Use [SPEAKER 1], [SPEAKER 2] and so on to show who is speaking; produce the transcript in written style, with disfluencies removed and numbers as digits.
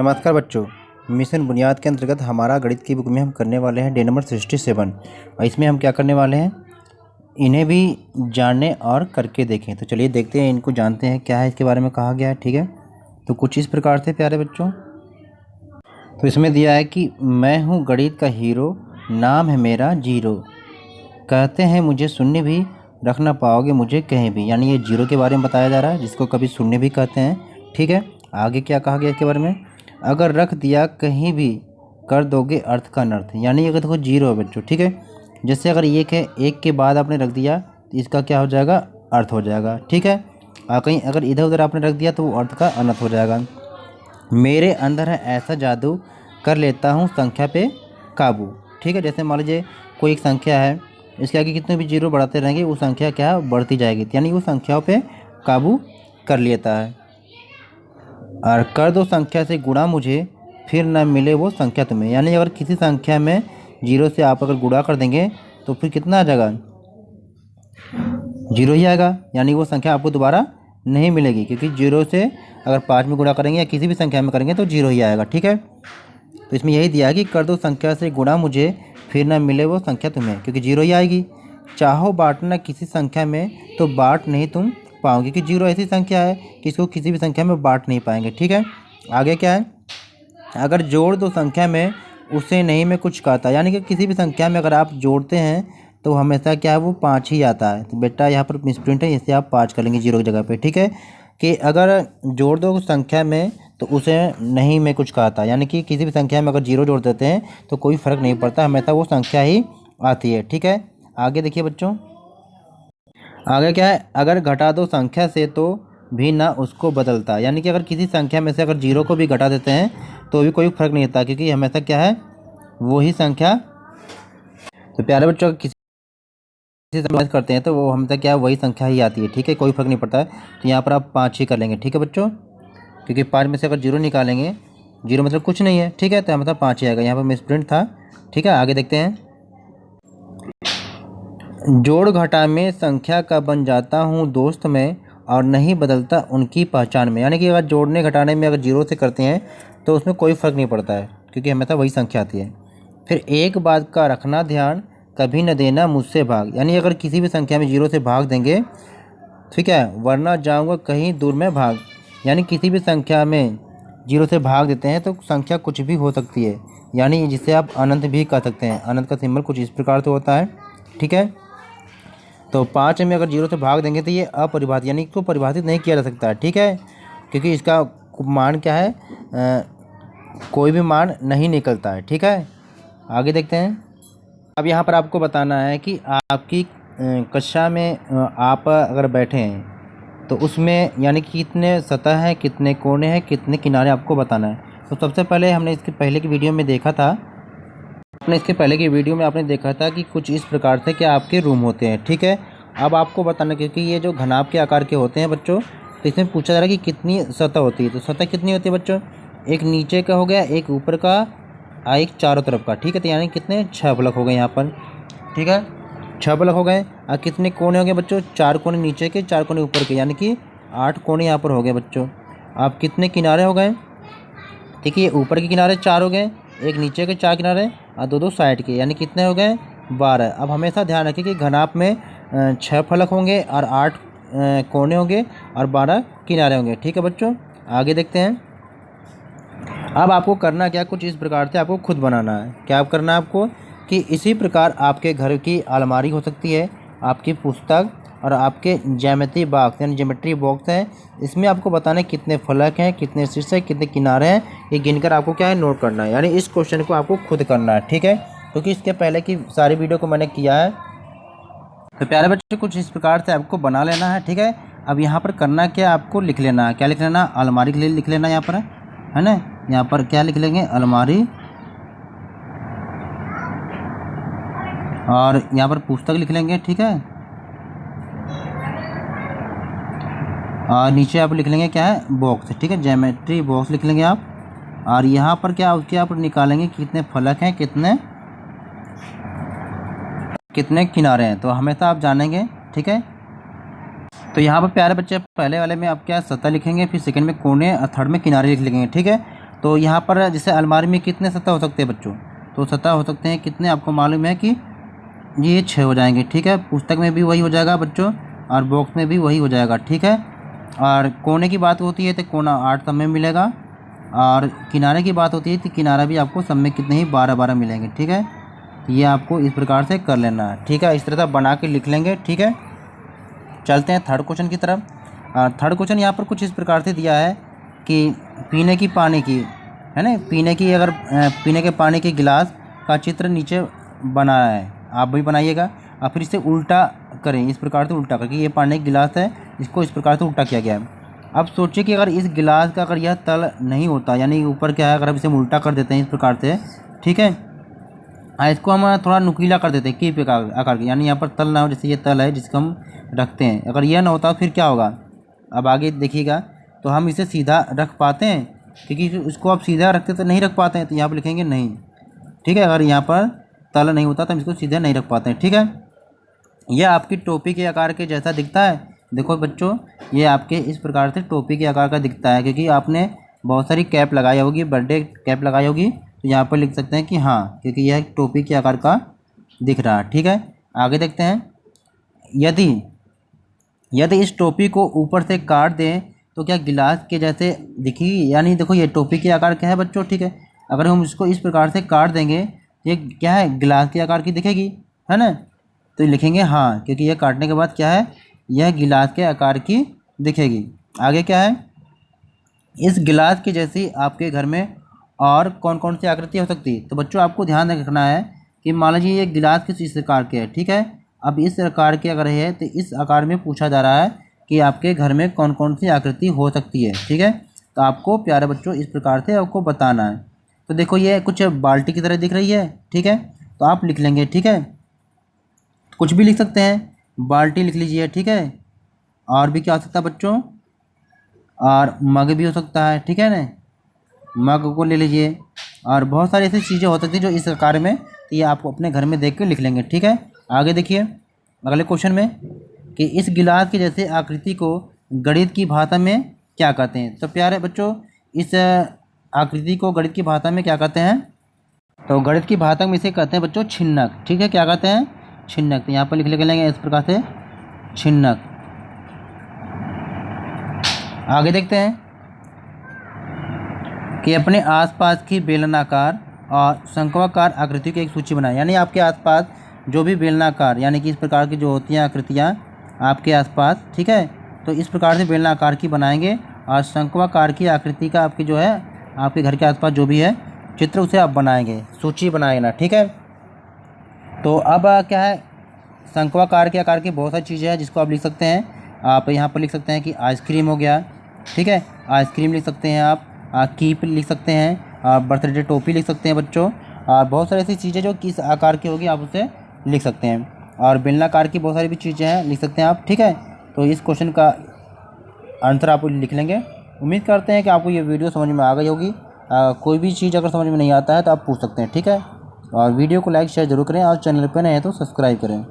[SPEAKER 1] नमस्कार बच्चों। मिशन बुनियाद के अंतर्गत हमारा गणित की बुक में हम करने वाले हैं डे नंबर 67 और इसमें हम क्या करने वाले हैं, इन्हें भी जानने और करके देखें। तो चलिए देखते हैं, इनको जानते हैं क्या है इसके बारे में कहा गया है। ठीक है, तो कुछ इस प्रकार से प्यारे बच्चों, तो इसमें दिया है कि मैं हूँ गणित का हीरो, नाम है मेरा जीरो, कहते हैं मुझे शून्य भी, रख ना पाओगे मुझे कहीं भी। यानी ये जीरो के बारे में बताया जा रहा है, जिसको कभी शून्य भी कहते हैं। ठीक है, आगे क्या कहा गया इसके बारे में, अगर रख दिया कहीं भी कर दोगे अर्थ का अनर्थ। यानी अगर देखो जीरो है बच्चों, ठीक है, जैसे अगर एक है, एक के बाद आपने रख दिया तो इसका क्या हो जाएगा, अर्थ हो जाएगा। ठीक है, कहीं अगर इधर उधर आपने रख दिया तो वो अर्थ का अनर्थ हो जाएगा। मेरे अंदर है ऐसा जादू, कर लेता हूँ संख्या पे काबू। ठीक है, जैसे मान लीजिए कोई एक संख्या है, इसके आगे कितने भी जीरो बढ़ाते रहेंगे वो संख्या क्या है, बढ़ती जाएगी। यानी वो संख्याओं पे काबू कर लेता है। और कर दो संख्या से गुणा मुझे, फिर ना मिले वो संख्या तुम्हें। यानी अगर किसी संख्या में जीरो से आप अगर गुणा कर देंगे तो फिर कितना आ जाएगा, जीरो ही आएगा। यानी वो संख्या आपको दोबारा नहीं मिलेगी, क्योंकि जीरो से अगर 5 में गुणा करेंगे या किसी भी संख्या में करेंगे तो जीरो ही आएगा। ठीक है, तो इसमें यही दिया है कि कर दो संख्या से गुणा मुझे, फिर ना मिले वो संख्या तुम्हें, क्योंकि जीरो ही आएगी। चाहो बांटना किसी संख्या में तो बांट नहीं तुम पाओगे, क्योंकि जीरो ऐसी संख्या है कि इसको किसी भी संख्या में बांट नहीं पाएंगे। ठीक है, आगे क्या है, अगर जोड़ दो संख्या में उसे नहीं मैं कुछ कहता। यानी कि किसी भी संख्या में अगर आप जोड़ते हैं तो हमेशा क्या है, वो 5 ही आता है। तो बेटा यहाँ पर मिसप्रिंट है, इसे आप 5 कर लेंगे जीरो की जगह पे। ठीक है, कि अगर जोड़ दो संख्या में तो उसे नहीं मैं कुछ कहता। यानी कि किसी भी संख्या में अगर जीरो जोड़ देते हैं तो कोई फ़र्क नहीं पड़ता, हमेशा वो संख्या ही आती है। ठीक है, आगे देखिए बच्चों, आगे क्या है, अगर घटा दो संख्या से तो भी ना उसको बदलता। यानी कि अगर किसी संख्या में से अगर जीरो को भी घटा देते हैं तो भी कोई फ़र्क नहीं होता, क्योंकि हमेशा क्या है, वही संख्या। तो प्यारे बच्चों, अगर किसी से मैच करते हैं तो वो हमेशा क्या है, वही संख्या ही आती है। ठीक है, कोई फ़र्क नहीं पड़ता है। तो यहाँ पर आप 5 ही कर लेंगे। ठीक है बच्चों, क्योंकि 5 में से अगर जीरो निकालेंगे, जीरो मतलब कुछ नहीं है। ठीक है, तो हमेशा 5 ही आएगा। यहाँ पर मिसप्रिंट था। ठीक है, आगे देखते हैं, जोड़ घटा में संख्या का बन जाता हूँ दोस्त में, और नहीं बदलता उनकी पहचान में। यानी कि अगर जोड़ने घटाने में अगर जीरो से करते हैं तो उसमें कोई फ़र्क नहीं पड़ता है, क्योंकि हमेशा वही संख्या आती है। फिर एक बात का रखना ध्यान, कभी न देना मुझसे भाग। यानी अगर किसी भी संख्या में जीरो से भाग देंगे, ठीक है, वरना जाऊँगा कहीं दूर में भाग। यानी किसी भी संख्या में जीरो से भाग देते हैं तो संख्या कुछ भी हो सकती है, यानी जिसे आप अनंत भी कह सकते हैं। अनंत का सिंबल कुछ इस प्रकार से होता है। ठीक है, तो 5 में अगर जीरो से भाग देंगे तो ये अपरिभाषित, यानी इसको परिभाषित नहीं किया जा सकता है। ठीक है, क्योंकि इसका मान क्या है, कोई भी मान नहीं निकलता है। ठीक है, आगे देखते हैं। अब यहाँ पर आपको बताना है कि आपकी कक्षा में आप अगर बैठे हैं तो उसमें यानी कि कितने सतह हैं, कितने कोने हैं, कितने किनारे, आपको बताना है। तो सबसे पहले हमने इसके पहले की वीडियो में देखा था, आपने देखा था कि कुछ इस प्रकार से क्या आपके रूम होते हैं। ठीक है, अब आपको बताना, क्योंकि ये जो घनाभ के आकार के होते हैं बच्चों, तो इसमें पूछा जा रहा है कि कितनी सतह होती है। तो सतह कितनी होती है बच्चों, एक नीचे का हो गया, एक ऊपर का, एक चारों तरफ का। ठीक है, तो यानी कितने, 6 फलक हो गए यहाँ पर। ठीक है, 6 फलक हो गए। और कितने कोने हो गए बच्चों, 4 कोने नीचे के, 4 कोने ऊपर के, यानी कि 8 कोने यहाँ पर हो गए बच्चों। अब कितने किनारे हो गए, ठीक है, ऊपर के किनारे 4 हो गए, एक नीचे के 4 किनारे और 2 साइड के, यानी कितने हो गए, 12। अब हमेशा ध्यान रखिए कि घनाभ में 6 फलक होंगे और 8 कोने होंगे और 12 किनारे होंगे। ठीक है बच्चों, आगे देखते हैं। अब आपको करना क्या, कुछ इस प्रकार से आपको खुद बनाना है। क्या करना है आपको, कि इसी प्रकार आपके घर की अलमारी हो सकती है, आपकी पुस्तक और आपके ज्यामिति बॉक्स यानी ज्योमेट्री बॉक्स है, इसमें आपको बताना है कितने फलक हैं, कितने शीर्ष हैं, कितने किनारे हैं, ये गिनकर आपको क्या है, नोट करना है। यानी इस क्वेश्चन को आपको खुद करना है। ठीक है, क्योंकि इसके पहले की सारी वीडियो को मैंने किया है। तो प्यारे बच्चे, कुछ इस प्रकार से आपको बना लेना है। ठीक है, अब यहाँ पर करना क्या, आपको लिख लेना है। क्या लिख लेना, अलमारी के लिए लिख लेना यहाँ पर, है ना। यहाँ पर क्या लिख लेंगे, अलमारी, और यहाँ पर पुस्तक लिख लेंगे। ठीक है, और नीचे आप लिख लेंगे क्या है, बॉक्स। ठीक है, ज्योमेट्री बॉक्स लिख लेंगे आप। और यहाँ पर क्या, उसके आप निकालेंगे कितने फलक हैं, कितने किनारे हैं, तो हमेशा आप जानेंगे। ठीक है, तो यहाँ पर प्यारे बच्चे, पहले वाले में आप क्या सतह लिखेंगे, फिर सेकंड में कोने और थर्ड में किनारे लिख लेंगे। ठीक है, तो यहाँ पर जैसे अलमारी में कितने सतह हो सकते हैं बच्चों, तो सतह हो सकते हैं कितने, आपको मालूम है कि ये 6 हो जाएंगे। ठीक है, पुस्तक में भी वही हो जाएगा बच्चों और बॉक्स में भी वही हो जाएगा। ठीक है, और कोने की बात होती है तो कोना 8 सब में मिलेगा, और किनारे की बात होती है तो किनारा भी आपको सब में कितने ही 12 मिलेंगे। ठीक है, तो ये आपको इस प्रकार से कर लेना है। ठीक है, इस तरह से बना के लिख लेंगे। ठीक है, चलते हैं थर्ड क्वेश्चन की तरफ। थर्ड क्वेश्चन यहाँ पर कुछ इस प्रकार से दिया है कि पीने की पानी की, है ना, पीने की अगर पीने के पानी के गिलास का चित्र नीचे बनाया है, आप भी बनाइएगा और फिर इसे उल्टा करें, इस प्रकार से उल्टा करके, ये पानी का गिलास है, इसको इस प्रकार से उल्टा किया गया है। अब सोचिए कि अगर इस गिलास का अगर यह तल नहीं होता, यानी ऊपर क्या है, अगर हम इसे उल्टा कर देते हैं इस प्रकार से, ठीक है, इसको हम थोड़ा नुकीला कर देते हैं कीप के आकार के, यानी यहाँ पर तल ना हो, जैसे ये तल है जिसको हम रखते हैं, अगर यह ना होता फिर क्या होगा, अब आगे देखिएगा। तो हम इसे सीधा रख पाते हैं, क्योंकि इसको आप सीधा रखते तो नहीं रख पाते हैं, तो यहाँ पर लिखेंगे नहीं। ठीक है, अगर यहाँ पर तल नहीं होता तो हम इसको सीधा नहीं रख पाते हैं। ठीक है, यह आपकी टोपी के आकार के जैसा दिखता है। देखो बच्चों, ये आपके इस प्रकार से टोपी के आकार का दिखता है, क्योंकि आपने बहुत सारी कैप लगाई होगी, बर्थडे कैप लगाई होगी, तो यहाँ पर लिख सकते हैं कि हाँ, क्योंकि यह टोपी के आकार का दिख रहा है। ठीक है, आगे देखते हैं। यदि इस टोपी को ऊपर से काट दें तो क्या गिलास के जैसे दिखेगी, यानी देखो ये टोपी के आकार का है बच्चों। ठीक है, अगर हम इसको इस प्रकार से काट देंगे तो ये क्या है, गिलास के आकार की दिखेगी, है ना, तो लिखेंगे हाँ, क्योंकि यह काटने के बाद क्या है, यह गिलास के आकार की दिखेगी। आगे क्या है, इस गिलास की जैसी आपके घर में और कौन कौन सी आकृति हो सकती है। तो बच्चों आपको ध्यान रखना है कि मान लीजिए ये गिलास किस इस आकार के है। ठीक है, अब इस आकार के अगर है तो इस आकार में पूछा जा रहा है कि आपके घर में कौन कौन सी आकृति हो सकती है। ठीक है, तो आपको प्यारे बच्चों इस प्रकार से आपको बताना है। तो देखो ये कुछ बाल्टी की तरह दिख रही है। ठीक है, तो आप लिख लेंगे। ठीक है, कुछ भी लिख सकते हैं, बाल्टी लिख लीजिए। ठीक है, और भी क्या हो सकता है बच्चों, और मग भी हो सकता है। ठीक है ना, मग को ले लीजिए, और बहुत सारी ऐसी चीज़ें हो सकती हैं जो इस आकार में, तो ये आपको अपने घर में देख के लिख लेंगे। ठीक है, आगे देखिए अगले क्वेश्चन में कि इस गिलास की जैसे आकृति को गणित की भाषा में क्या कहते हैं। तो प्यारे बच्चों, इस आकृति को गणित की भाषा में क्या कहते हैं, तो गणित की भाषा में इसे कहते हैं बच्चों छिन्नक। ठीक है, क्या कहते हैं, छिन्नक। तो यहाँ पर लिख लेंगे इस प्रकार से छिन्नक। आगे देखते हैं कि अपने आसपास की बेलनाकार और शंक्वाकार आकृतियों की एक सूची बनाएं, यानी आपके आसपास जो भी बेलनाकार, यानी कि इस प्रकार की जो होती हैं आकृतियाँ आपके आसपास, ठीक है, तो इस प्रकार से बेलनाकार की बनाएंगे, और शंक्वाकार की आकृति का आपकी जो है आपके घर के आसपास जो भी है चित्र, उसे आप बनाएंगे, सूची बनाएंगे। ठीक है, तो अब क्या है, शंक्वाकार के आकार की बहुत सारी चीज़ें हैं जिसको आप लिख सकते हैं। आप यहाँ पर लिख सकते हैं कि आइसक्रीम हो गया। ठीक है, आइसक्रीम लिख सकते हैं आप, कीप लिख सकते हैं, बर्थडे टोपी लिख सकते हैं बच्चों, और बहुत सारी ऐसी चीज़ें जो किस आकार की होगी आप उसे लिख सकते हैं, और बेलनाकार की बहुत सारी भी चीज़ें हैं लिख सकते हैं आप। ठीक है, तो इस क्वेश्चन का आंसर आप लिख लेंगे। उम्मीद करते हैं कि आपको ये वीडियो समझ में आ गई होगी। कोई भी चीज़ अगर समझ में नहीं आता है तो आप पूछ सकते हैं। ठीक है, और वीडियो को लाइक शेयर जरूर करें, और चैनल पर नए हैं तो सब्सक्राइब करें।